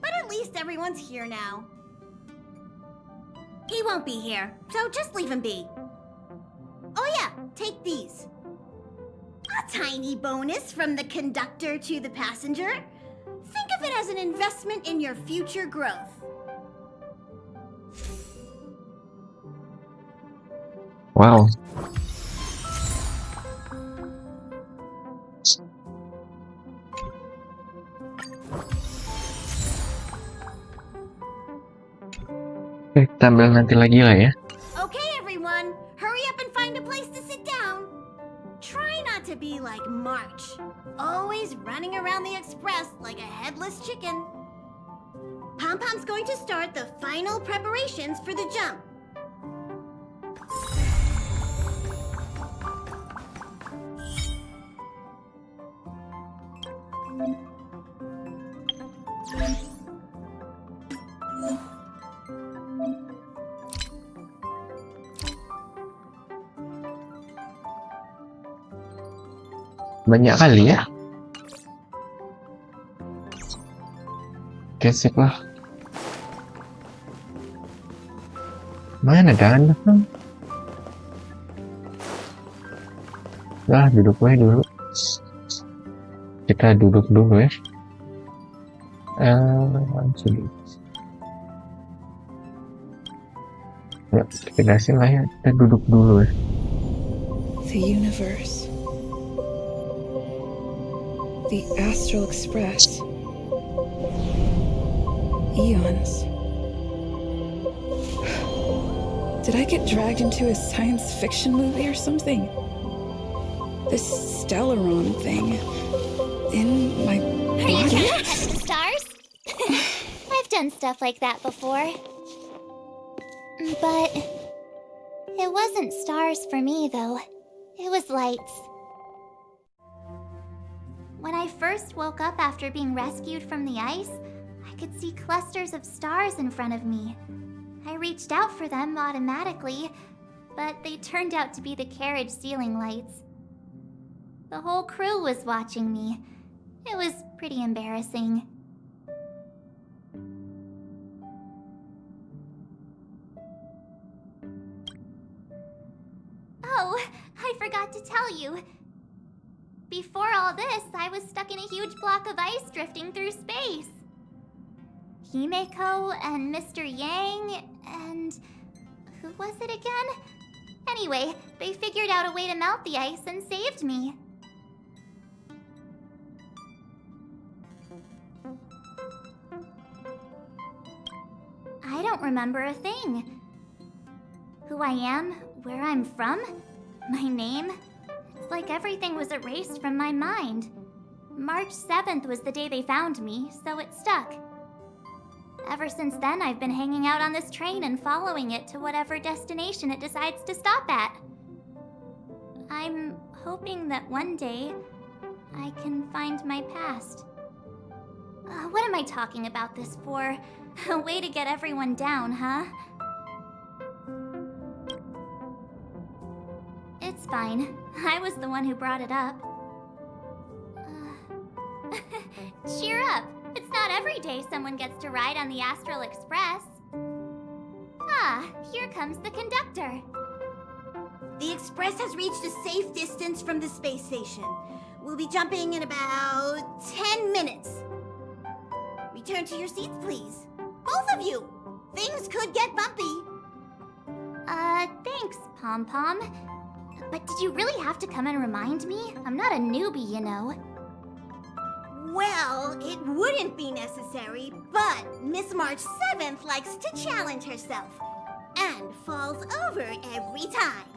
But at least everyone's here now. He won't be here, so just leave him be. Oh yeah, take these. A tiny bonus from the conductor to the passenger. Think of it as an investment in your future growth. Wow. Oke, kita ambil nanti lagi lah ya. Okay, everyone, hurry up and find a place to sit down. Try not to be like March, always running around the express like a headless chicken. Pom-Pom's going to start the final preparations for the jump. Banyak kali ya. Gesek lah. Mana ada anak? Lah, duduk aja dulu. Kita duduk dulu ya. Sudah. Ya, kita kasih lah ya. Kita duduk dulu ya. The universe. The Astral Express. Eons. Did I get dragged into a science fiction movie or something? This Stellaron thing in my Are you body? trying to touch the stars? I've done stuff like that before. But it wasn't stars for me, though. It was lights. When I first woke up after being rescued from the ice, I could see clusters of stars in front of me. I reached out for them automatically, but they turned out to be the carriage ceiling lights. The whole crew was watching me. It was pretty embarrassing. Oh, I forgot to tell you. Before all this, I was stuck in a huge block of ice drifting through space. Himeko and Mr. Yang and... who was it again? Anyway, they figured out a way to melt the ice and saved me. I don't remember a thing. Who I am, where I'm from, my name. It's like everything was erased from my mind. March 7th was the day they found me, so it stuck. Ever since then, I've been hanging out on this train and following it to whatever destination it decides to stop at. I'm hoping that one day I can find my past. What am I talking about this for? A way to get everyone down, huh? It's fine. I was the one who brought it up. Cheer up! It's not every day someone gets to ride on the Astral Express. Ah, here comes the conductor. The Express has reached a safe distance from the space station. We'll be jumping in about 10 minutes. Return to your seats, please. Both of you! Things could get bumpy. Thanks, Pom-Pom. But did you really have to come and remind me? I'm not a newbie, you know. Well, it wouldn't be necessary, but Miss March 7th likes to challenge herself and falls over every time.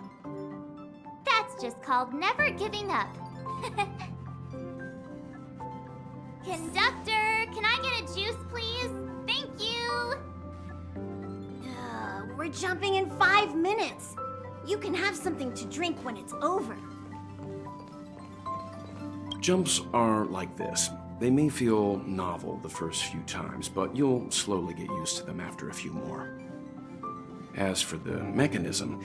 That's just called never giving up. Conductor, can I get a juice, please? Thank you! We're jumping in 5 minutes. You can have something to drink when it's over. Jumps are like this. They may feel novel the first few times, but you'll slowly get used to them after a few more. As for the mechanism,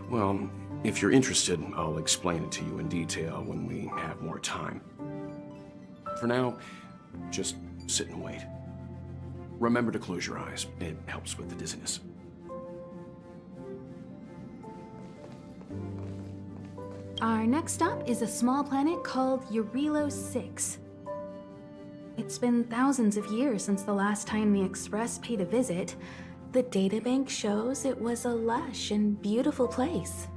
well, if you're interested, I'll explain it to you in detail when we have more time. For now, just sit and wait. Remember to close your eyes. It helps with the dizziness. Our next stop is a small planet called Jarilo 6. It's been thousands of years since the last time the Express paid a visit. The databank shows it was a lush and beautiful place.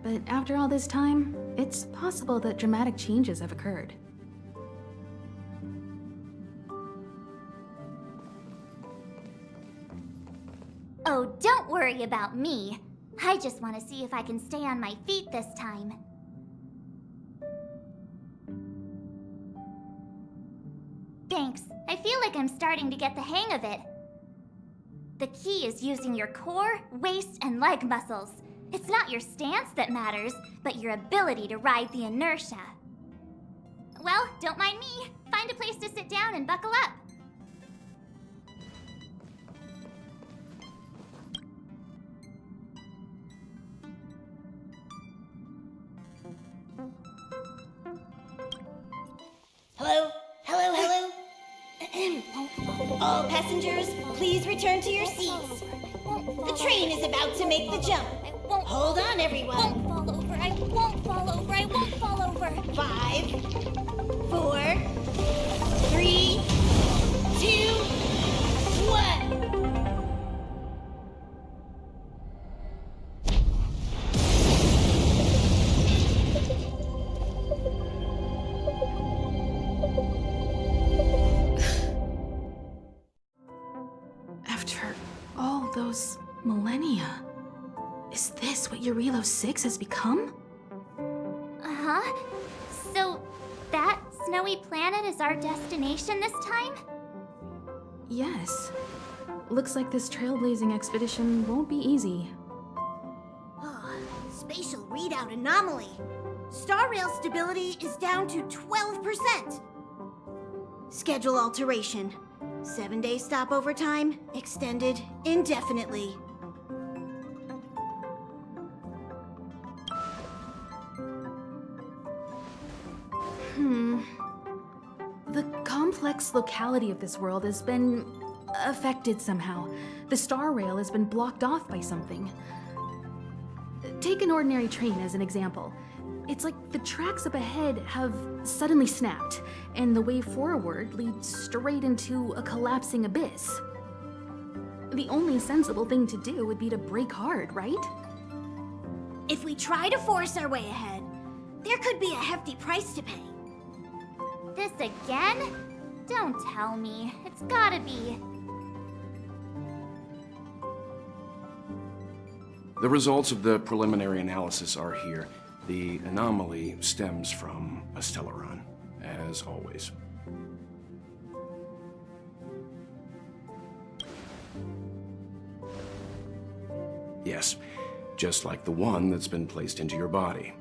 But after all this time, it's possible that dramatic changes have occurred. Oh, don't worry about me. I just want to see if I can stay on my feet this time. Thanks. I feel like I'm starting to get the hang of it. The key is using your core, waist, and leg muscles. It's not your stance that matters, but your ability to ride the inertia. Well, don't mind me. Find a place to sit down and buckle up. Hello? Hello, hello? All passengers, please return to your seats. The train is about to make the jump. Hold on, everyone. I won't fall over. I won't fall over. I won't fall over. 5, 4, 3, 2, 1. After all those millennia, is this what Jarilo 6 has become? Uh-huh. So, that snowy planet is our destination this time? Yes. Looks like this trailblazing expedition won't be easy. Oh, spatial readout anomaly. Star rail stability is down to 12%. Schedule alteration. 7-day stopover time extended indefinitely. The complex locality of this world has been affected somehow. The star rail has been blocked off by something. Take an ordinary train as an example. It's like the tracks up ahead have suddenly snapped, and the way forward leads straight into a collapsing abyss. The only sensible thing to do would be to brake hard, right? If we try to force our way ahead, there could be a hefty price to pay. This again? Don't tell me. It's gotta be. The results of the preliminary analysis are here. The anomaly stems from a stellaron, as always. Yes, just like the one that's been placed into your body.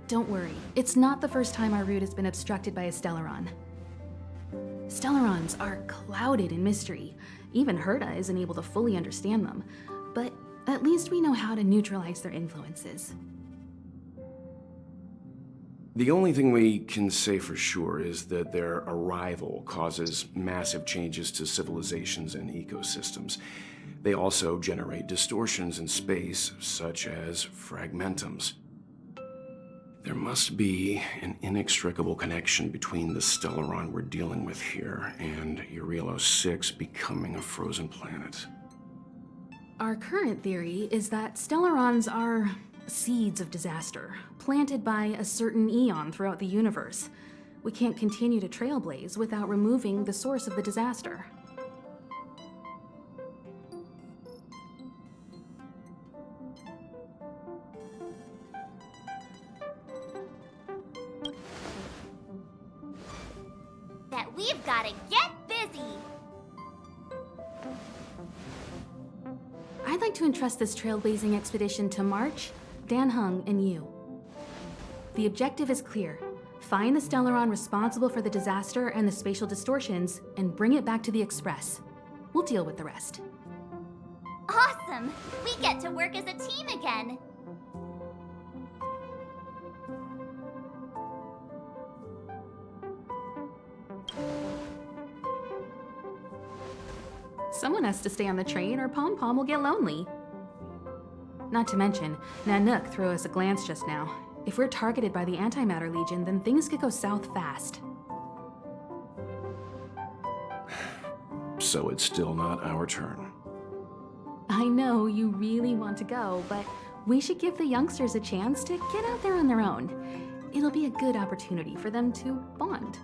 Don't worry, it's not the first time our route has been obstructed by a stellaron. Stellarons are clouded in mystery. Even Herta isn't able to fully understand them, but at least we know how to neutralize their influences. The only thing we can say for sure is that their arrival causes massive changes to civilizations and ecosystems. They also generate distortions in space, such as fragmentums. There must be an inextricable connection between the stellaron we're dealing with here and Jarilo 6 becoming a frozen planet. Our current theory is that stellarons are seeds of disaster, planted by a certain eon throughout the universe. We can't continue to trailblaze without removing the source of the disaster. That we've gotta get busy! I'd like to entrust this trailblazing expedition to March, Dan Hung, and you. The objective is clear. Find the stellaron responsible for the disaster and the spatial distortions, and bring it back to the Express. We'll deal with the rest. Awesome! We get to work as a team again! Someone has to stay on the train or Pom Pom will get lonely. Not to mention, Nanook threw us a glance just now. If we're targeted by the Antimatter Legion, then things could go south fast. So it's still not our turn. I know you really want to go, but we should give the youngsters a chance to get out there on their own. It'll be a good opportunity for them to bond.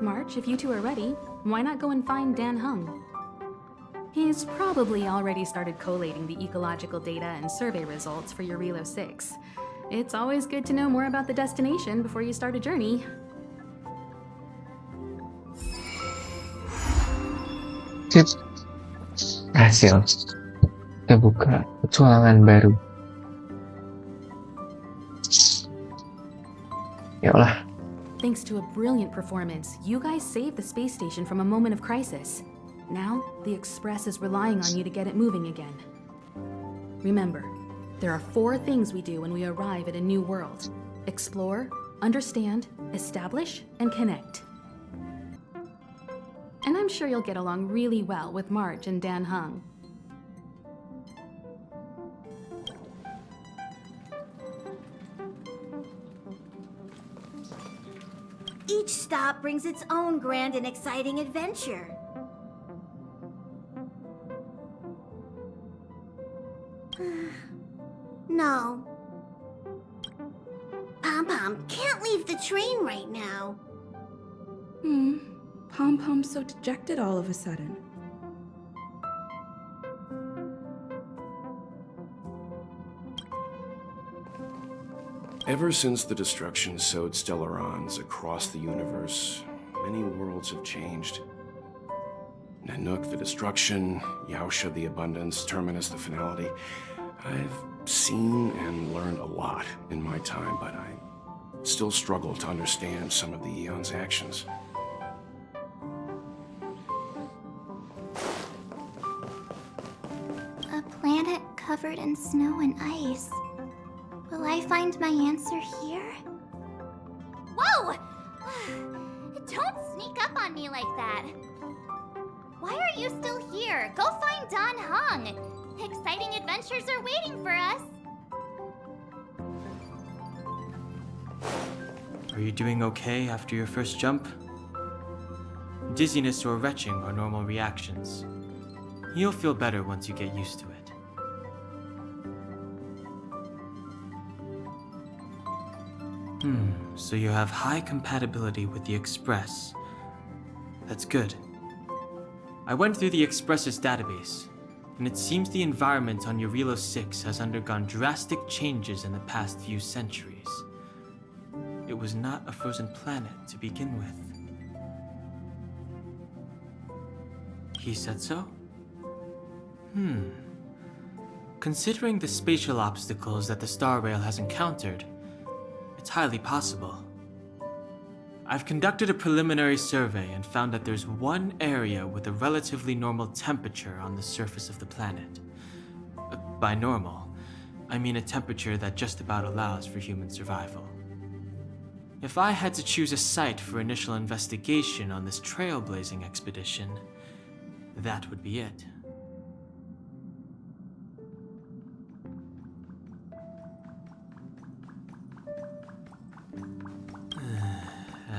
March, if you two are ready, why not go and find Dan Hung? He's probably already started collating the ecological data and survey results for Jarilo 6. It's always good to know more about the destination before you start a journey. Sip. Hasil. Kita buka petualangan baru. Yalah. Thanks to a brilliant performance, you guys saved the space station from a moment of crisis. Now, the Express is relying on you to get it moving again. Remember, there are 4 things we do when we arrive at a new world: explore, understand, establish, and connect. And I'm sure you'll get along really well with March and Dan Hung. Each stop brings its own grand and exciting adventure. No. Pom-Pom can't leave the train right now. Pom Pom's so dejected all of a sudden. Ever since the destruction sowed Stellarons across the universe, many worlds have changed. Nanook, the destruction, Yaosha, the abundance, Terminus, the finality. I've seen and learned a lot in my time, but I still struggle to understand some of the Eon's actions. A planet covered in snow and ice. Will I find my answer here? Whoa! Don't sneak up on me like that. Why are you still here? Go find Dan Hung. Exciting adventures are waiting for us. Are you doing okay after your first jump? Dizziness or retching are normal reactions. You'll feel better once you get used to it. So you have high compatibility with the Express. That's good. I went through the Express's database, and it seems the environment on Jarilo 6 has undergone drastic changes in the past few centuries. It was not a frozen planet to begin with. He said so? Considering the spatial obstacles that the Star Rail has encountered, it's highly possible. I've conducted a preliminary survey and found that there's one area with a relatively normal temperature on the surface of the planet. By normal, I mean a temperature that just about allows for human survival. If I had to choose a site for initial investigation on this trailblazing expedition, that would be it.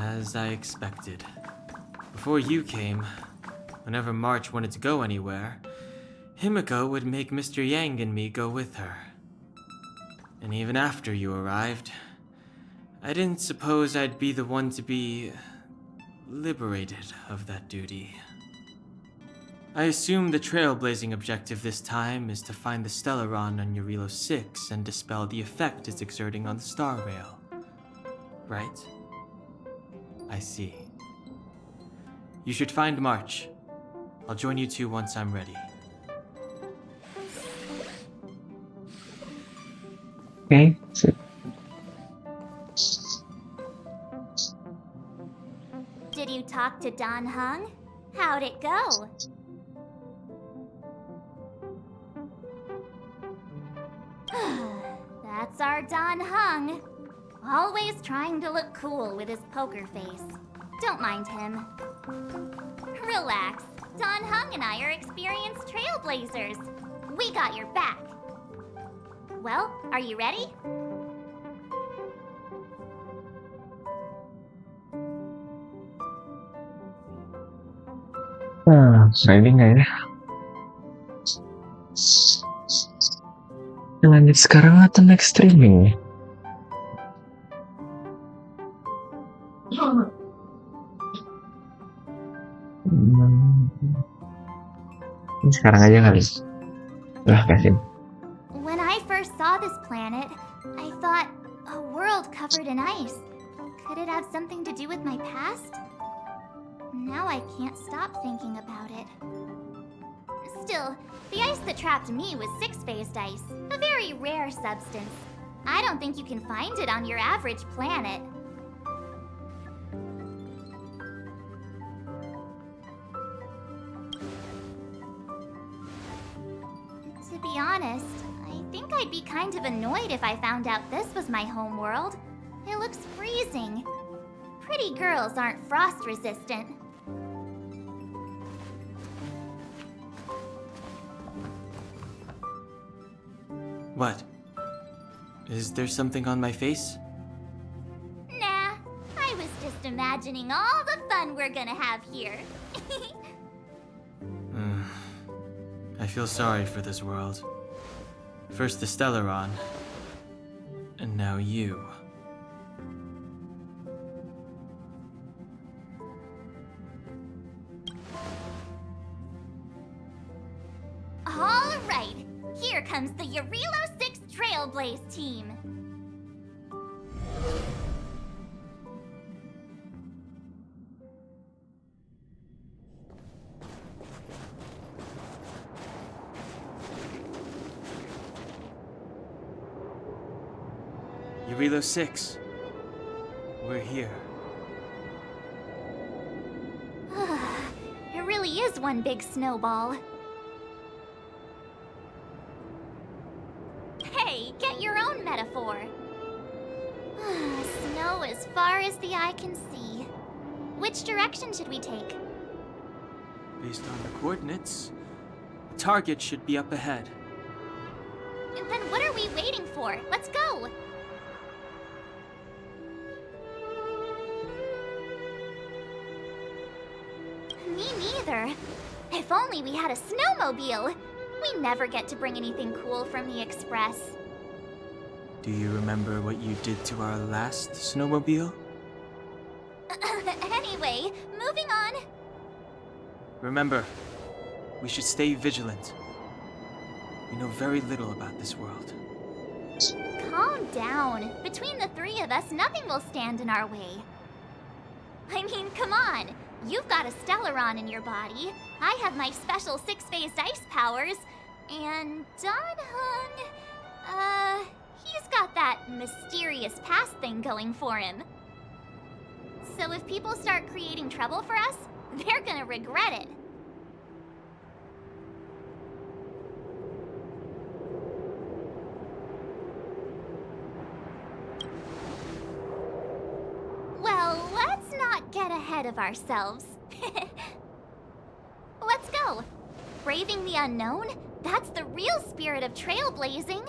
As I expected. Before you came, whenever March wanted to go anywhere, Himiko would make Mr. Yang and me go with her. And even after you arrived, I didn't suppose I'd be the one to be liberated of that duty. I assume the trailblazing objective this time is to find the Stellaron on Jarilo 6 and dispel the effect it's exerting on the Star Rail. Right? I see. You should find March. I'll join you two once I'm ready. Okay, sip. Did you talk to Dan Hung? How'd it go? That's our Dan Hung. Always trying to look cool with his poker face. Don't mind him. Relax. Don Hung and I are experienced trailblazers. We got your back. Well, are you ready? Ready nggak ya? Lanjut sekarang atau next streaming? Sekarang aja kali. Lah, kasih. When I first saw this planet, I thought, a world covered in ice. Could it have something to do with my past? Now I can't stop thinking about it. Still, the ice that trapped me was six-phased ice, a very rare substance. I don't think you can find it on your average planet. To be honest, I think I'd be kind of annoyed if I found out this was my home world. It looks freezing. Pretty girls aren't frost resistant. What? Is there something on my face? Nah, I was just imagining all the fun we're gonna have here. I feel sorry for this world. First the Stellaron, and now you. All right, here comes the Jarilo 6 Trailblaze team. Jarilo 6. We're here. It really is one big snowball. Hey, get your own metaphor. Snow as far as the eye can see. Which direction should we take? Based on the coordinates, the target should be up ahead. Then what are we waiting for? Let's go! Me neither. If only we had a snowmobile. We never get to bring anything cool from the Express. Do you remember what you did to our last snowmobile? Anyway, moving on. Remember, we should stay vigilant. We know very little about this world. Calm down. Between the three of us, nothing will stand in our way. I mean, come on. You've got a Stellaron in your body. I have my special six-phased ice powers. And Don Hung, he's got that mysterious past thing going for him. So if people start creating trouble for us, they're gonna regret it. Well, let's not get ahead of ourselves. Let's go. Braving the unknown? That's the real spirit of trailblazing.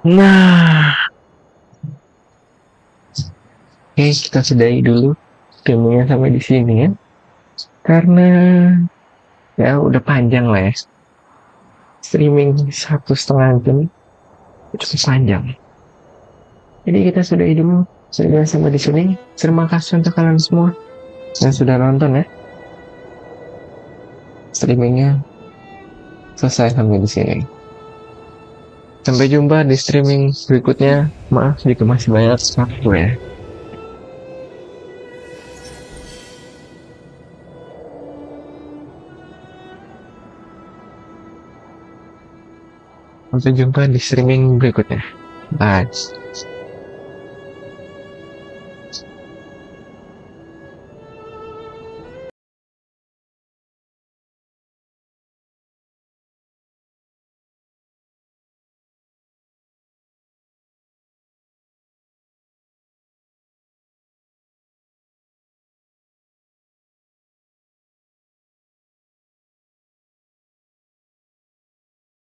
Nah. Oke, kita sudahi dulu filmnya sampai di sini ya. Karena ya udah panjang lah ya. Streaming 1,5 jam cukup panjang. Jadi kita sudahi dulu. Sudah sampai di sini. Terima kasih untuk kalian semua yang sudah nonton ya. Streamingnya selesai sampai di sini. Sampai jumpa di streaming berikutnya. Maaf jika masih banyak waktu ya. Sampai jumpa di streaming berikutnya. Bye.